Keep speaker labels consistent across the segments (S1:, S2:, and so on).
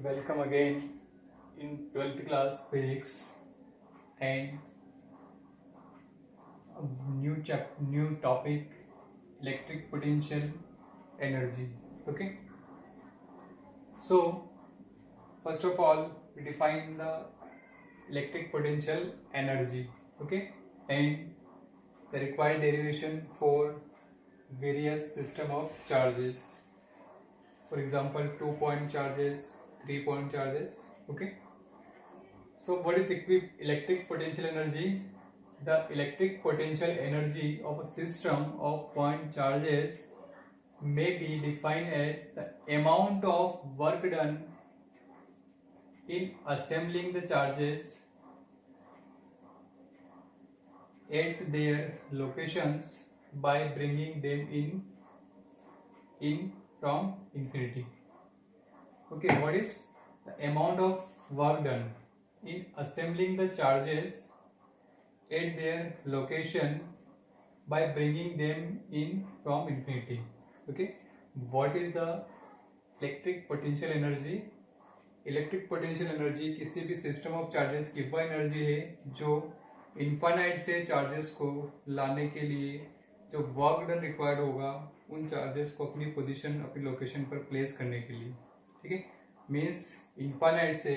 S1: Welcome again in 12th class physics and a new topic, electric potential energy. Okay, so first of all we define the electric potential energy. Okay, and the required derivation for various system of charges, for example 2-point charges, 3-point charges. Okay, so what is electric potential energy? The electric potential energy of a system of point charges may be defined as the amount of work done in assembling the charges at their locations by bringing them in from infinity. Okay, what is the amount of work done in assembling the charges at their location by bringing them in from infinity? Okay, what is the electric potential energy? Electric potential energy किसी भी system of charges की वह energy है जो infinite से charges को लाने के लिए जो वर्क डन रिक्वायर्ड होगा उन चार्जेस को अपनी पोजीशन अपनी लोकेशन पर प्लेस करने के लिए. ठीक है, मीन्स इनफाइनाइट से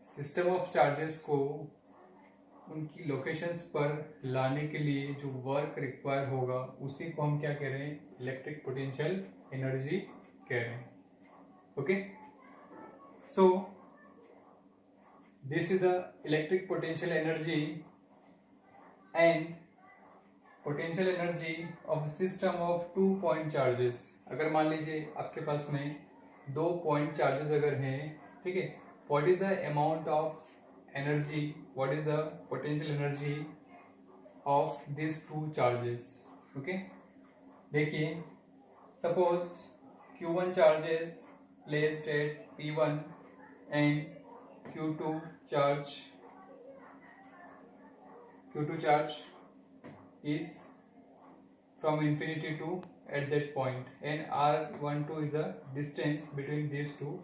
S1: सिस्टम ऑफ चार्जेस को उनकी लोकेशंस पर लाने के लिए जो वर्क रिक्वायर होगा उसी को हम क्या कह रहे हैं? इलेक्ट्रिक पोटेंशियल एनर्जी कह रहे हैं. Okay, so this is the electric potential energy and potential energy of a system of 2-point charges. अगर मान लीजिए आपके पास में 2-point charges अगर हैं, ठीक है, what is the amount of energy, what is the potential energy of these two charges? Okay, देखिए, suppose Q1 charges placed at P1 and Q2 charge is from infinity to at that point, and R12 is the distance between these two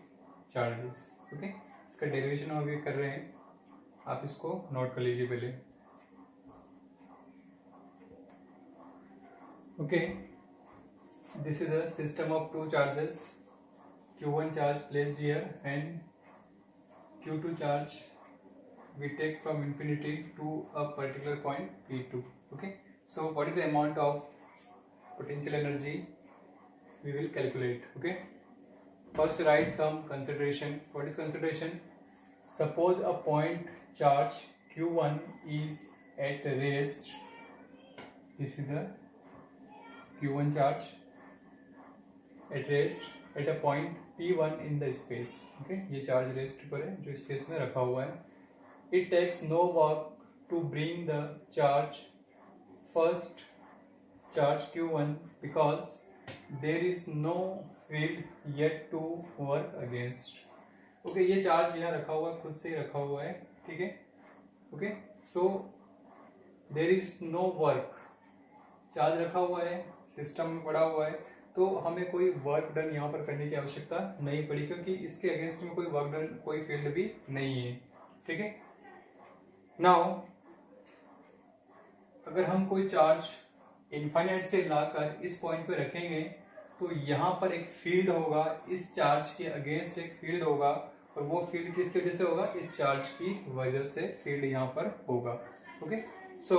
S1: charges. Okay, इसका derivation हम अभी कर रहे हैं, आप इसको note कर लीजिए पहले. Okay, this is the system of two charges, Q1 charge placed here and Q2 charge we take from infinity to a particular point P2. Okay, so what is the amount of potential energy we will calculate? Okay, first write some consideration. What is consideration? Suppose a point charge Q1 is at rest. This is the Q1 charge at rest at a point P1 in the space. Okay, ये charge rest पर है जो space में रखा हुआ है. It takes no work to bring the charge first charge Q1 because there is no field yet to work against. Okay, ये charge यहाँ रखा हुआ है, खुद से ही रखा हुआ है. ठीक है, okay, so there is no work, charge रखा हुआ है, सिस्टम में पड़ा हुआ है, तो हमें कोई वर्क डन यहाँ पर करने की आवश्यकता नहीं पड़ी क्योंकि इसके अगेंस्ट में कोई वर्क डन, कोई फील्ड भी नहीं है. ठीक है, नाउ अगर हम कोई चार्ज इनफाइनाइट से लाकर इस पॉइंट पे रखेंगे तो यहाँ पर एक फील्ड होगा, इस चार्ज के अगेंस्ट एक फील्ड होगा, और वो फील्ड किसकी वजह से होगा? इस चार्ज की वजह से फील्ड यहाँ पर होगा. ओके, सो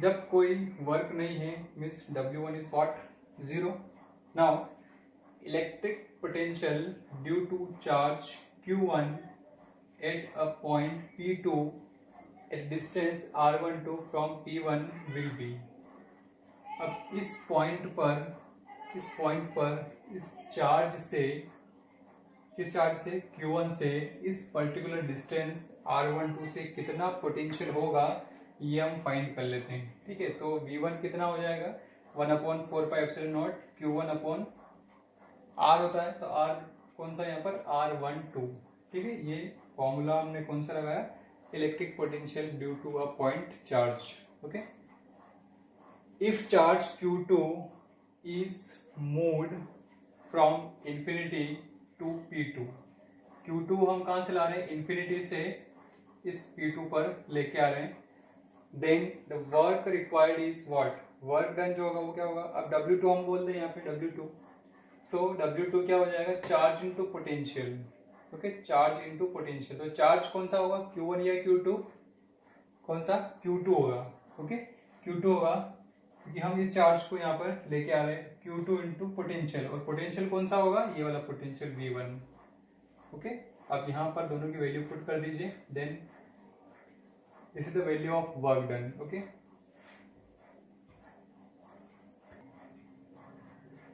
S1: जब कोई वर्क नहीं है means W1 is what? 0. Now electric potential due to charge Q1 at a point P2 at distance R12 from P1 will be. अब इस पॉइंट पर इस चार्ज से, किस चार्ज से? Q1 से इस पर्टिकुलर डिस्टेंस R12 से कितना पोटेंशियल होगा ये हम फाइंड कर लेते हैं. ठीक है, तो V1 कितना हो जाएगा? 1/4πε0 Q1 अपॉन R होता है, तो R कौन सा यहाँ पर? R12. ठीक है, ये फॉर्मूला हमने कौन सा लगाया? Electric potential due to a point charge. Okay, if charge Q2 is moved from infinity to P2। Q2 हम कहाँ से ला रहे हैं, इन्फिनिटी से इस P2 पर लेके आ रहे हैं। Then the work required is what, work done जो होगा वो क्या होगा, अब W2 हम बोल दें यहाँ पे W2, सो W2 क्या हो जाएगा, charge into potential. Okay, charge into potential, तो चार्ज कौन सा होगा, Q1 या Q2, कौन सा, Q2 होगा। ओके, Q2 होगा क्योंकि हम इस चार्ज को यहाँ पर लेके आ रहे हैं, Q2 इंटू पोटेंशियल, और पोटेंशियल कौन सा होगा, ये वाला पोटेंशियल V1। ओके, अब यहाँ पर दोनों की वैल्यू पुट कर दीजिए, then this is the value of work done. Okay,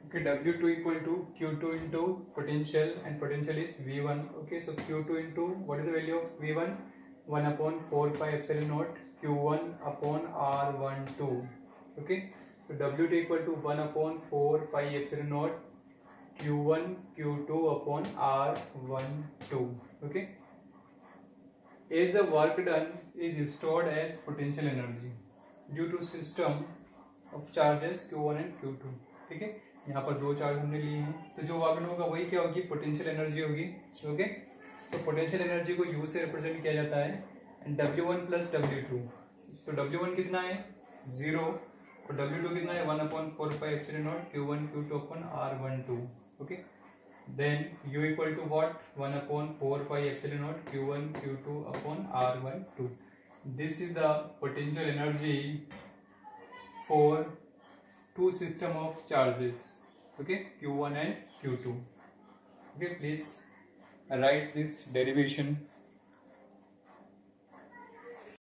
S1: okay, W2 equal to Q2 into potential, and potential is V1. Okay, so Q2 into, what is the value of V1, 1 upon 4 pi epsilon naught Q1 upon R12. Okay, so W2 equal to 1 upon 4 pi epsilon naught Q1 Q2 upon R12. Okay, as the work done is stored as potential energy due to system of charges Q1 and Q2. ठीक है, यहाँ पर दो charge हमने लिए हैं, तो जो वर्क होगा वही क्या होगी, पोटेंशियल एनर्जी होगी। ओके, तो पोटेंशियल एनर्जी को U से रिप्रेजेंट किया जाता है, एंड W1 प्लस W2, तो W1 कितना है 0, और W2 कितना है 1 upon 4 pi epsilon naught Q1 Q2 upon R12। Okay, then U equal to what, 1 upon 4 pi epsilon naught Q1 Q2 upon R12। This is the potential energy for two system of charges, okay, Q1 and Q2. Okay, please write this derivation